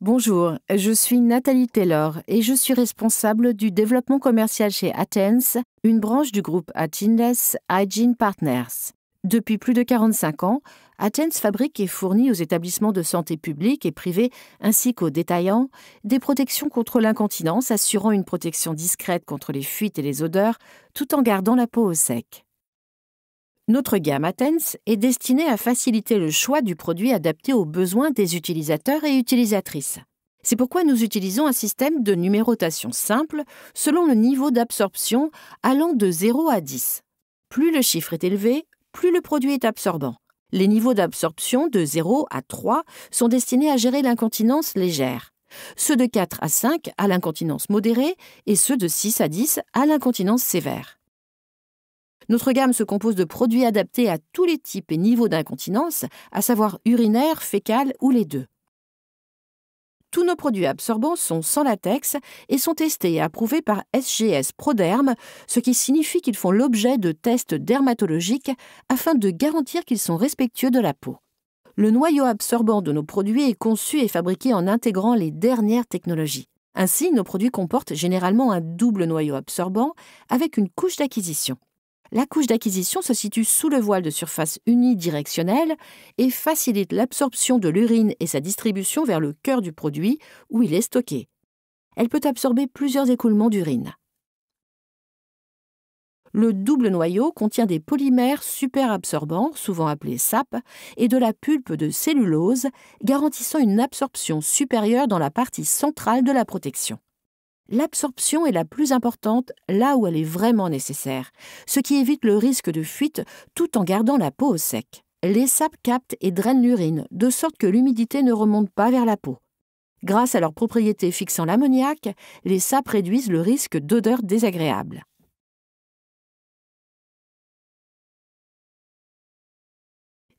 Bonjour, je suis Nathalie Taylor et je suis responsable du développement commercial chez Athens, une branche du groupe Attinness Hygiene Partners. Depuis plus de 45 ans, Athens fabrique et fournit aux établissements de santé publics et privés ainsi qu'aux détaillants des protections contre l'incontinence assurant une protection discrète contre les fuites et les odeurs tout en gardant la peau au sec. Notre gamme Athens est destinée à faciliter le choix du produit adapté aux besoins des utilisateurs et utilisatrices. C'est pourquoi nous utilisons un système de numérotation simple selon le niveau d'absorption allant de 0 à 10. Plus le chiffre est élevé, plus le produit est absorbant. Les niveaux d'absorption de 0 à 3 sont destinés à gérer l'incontinence légère. Ceux de 4 à 5 à l'incontinence modérée et ceux de 6 à 10 à l'incontinence sévère. Notre gamme se compose de produits adaptés à tous les types et niveaux d'incontinence, à savoir urinaire, fécal ou les deux. Tous nos produits absorbants sont sans latex et sont testés et approuvés par SGS Proderm, ce qui signifie qu'ils font l'objet de tests dermatologiques afin de garantir qu'ils sont respectueux de la peau. Le noyau absorbant de nos produits est conçu et fabriqué en intégrant les dernières technologies. Ainsi, nos produits comportent généralement un double noyau absorbant avec une couche d'acquisition. La couche d'acquisition se situe sous le voile de surface unidirectionnel et facilite l'absorption de l'urine et sa distribution vers le cœur du produit où il est stocké. Elle peut absorber plusieurs écoulements d'urine. Le double noyau contient des polymères superabsorbants, souvent appelés SAP, et de la pulpe de cellulose, garantissant une absorption supérieure dans la partie centrale de la protection. L'absorption est la plus importante là où elle est vraiment nécessaire, ce qui évite le risque de fuite tout en gardant la peau au sec. Les SAP captent et drainent l'urine, de sorte que l'humidité ne remonte pas vers la peau. Grâce à leurs propriétés fixant l'ammoniac, les SAP réduisent le risque d'odeurs désagréables.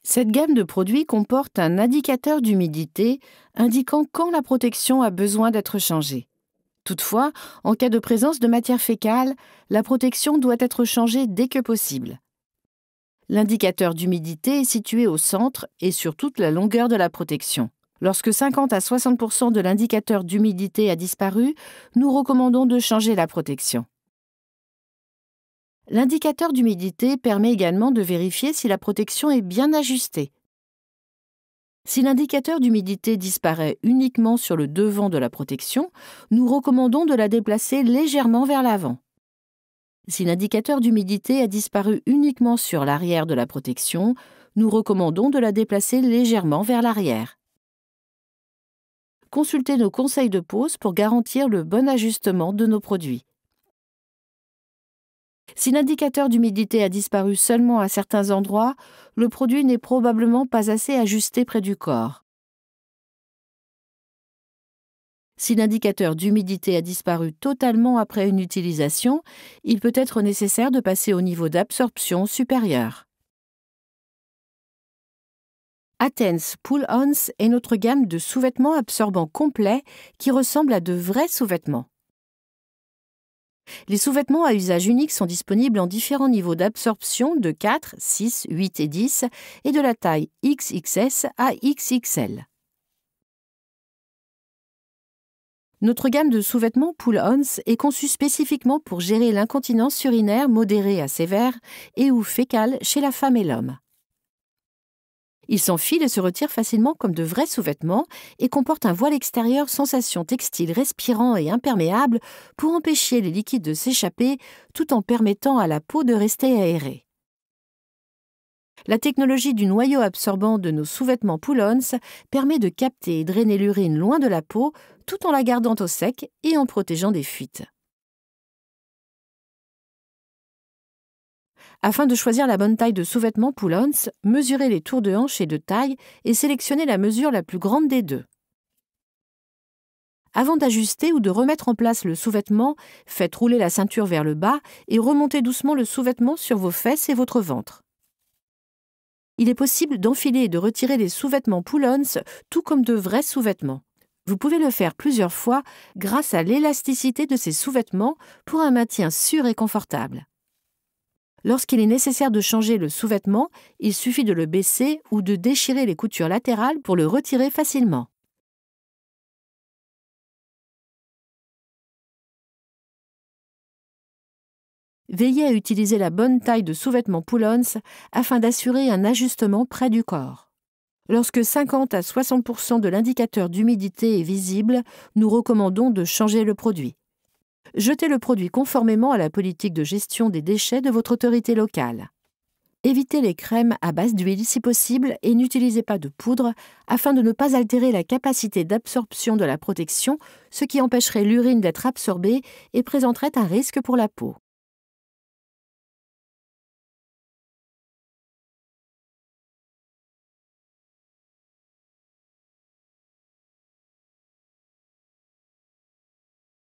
Cette gamme de produits comporte un indicateur d'humidité indiquant quand la protection a besoin d'être changée. Toutefois, en cas de présence de matière fécale, la protection doit être changée dès que possible. L'indicateur d'humidité est situé au centre et sur toute la longueur de la protection. Lorsque 50 à 60% de l'indicateur d'humidité a disparu, nous recommandons de changer la protection. L'indicateur d'humidité permet également de vérifier si la protection est bien ajustée. Si l'indicateur d'humidité disparaît uniquement sur le devant de la protection, nous recommandons de la déplacer légèrement vers l'avant. Si l'indicateur d'humidité a disparu uniquement sur l'arrière de la protection, nous recommandons de la déplacer légèrement vers l'arrière. Consultez nos conseils de pose pour garantir le bon ajustement de nos produits. Si l'indicateur d'humidité a disparu seulement à certains endroits, le produit n'est probablement pas assez ajusté près du corps. Si l'indicateur d'humidité a disparu totalement après une utilisation, il peut être nécessaire de passer au niveau d'absorption supérieur. Athens Pull-Ons est notre gamme de sous-vêtements absorbants complets qui ressemblent à de vrais sous-vêtements. Les sous-vêtements à usage unique sont disponibles en différents niveaux d'absorption de 4, 6, 8 et 10 et de la taille XXS à XXL. Notre gamme de sous-vêtements Pull-Ons est conçue spécifiquement pour gérer l'incontinence urinaire modérée à sévère et ou fécale chez la femme et l'homme. Ils s'enfilent et se retirent facilement comme de vrais sous-vêtements et comportent un voile extérieur sensation textile respirant et imperméable pour empêcher les liquides de s'échapper tout en permettant à la peau de rester aérée. La technologie du noyau absorbant de nos sous-vêtements Pull-Ons permet de capter et drainer l'urine loin de la peau tout en la gardant au sec et en protégeant des fuites. Afin de choisir la bonne taille de sous-vêtements Pull-Ons, mesurez les tours de hanche et de taille et sélectionnez la mesure la plus grande des deux. Avant d'ajuster ou de remettre en place le sous-vêtement, faites rouler la ceinture vers le bas et remontez doucement le sous-vêtement sur vos fesses et votre ventre. Il est possible d'enfiler et de retirer les sous-vêtements Pull-Ons tout comme de vrais sous-vêtements. Vous pouvez le faire plusieurs fois grâce à l'élasticité de ces sous-vêtements pour un maintien sûr et confortable. Lorsqu'il est nécessaire de changer le sous-vêtement, il suffit de le baisser ou de déchirer les coutures latérales pour le retirer facilement. Veillez à utiliser la bonne taille de sous-vêtements pull-ons afin d'assurer un ajustement près du corps. Lorsque 50 à 60% de l'indicateur d'humidité est visible, nous recommandons de changer le produit. Jetez le produit conformément à la politique de gestion des déchets de votre autorité locale. Évitez les crèmes à base d'huile si possible et n'utilisez pas de poudre afin de ne pas altérer la capacité d'absorption de la protection, ce qui empêcherait l'urine d'être absorbée et présenterait un risque pour la peau.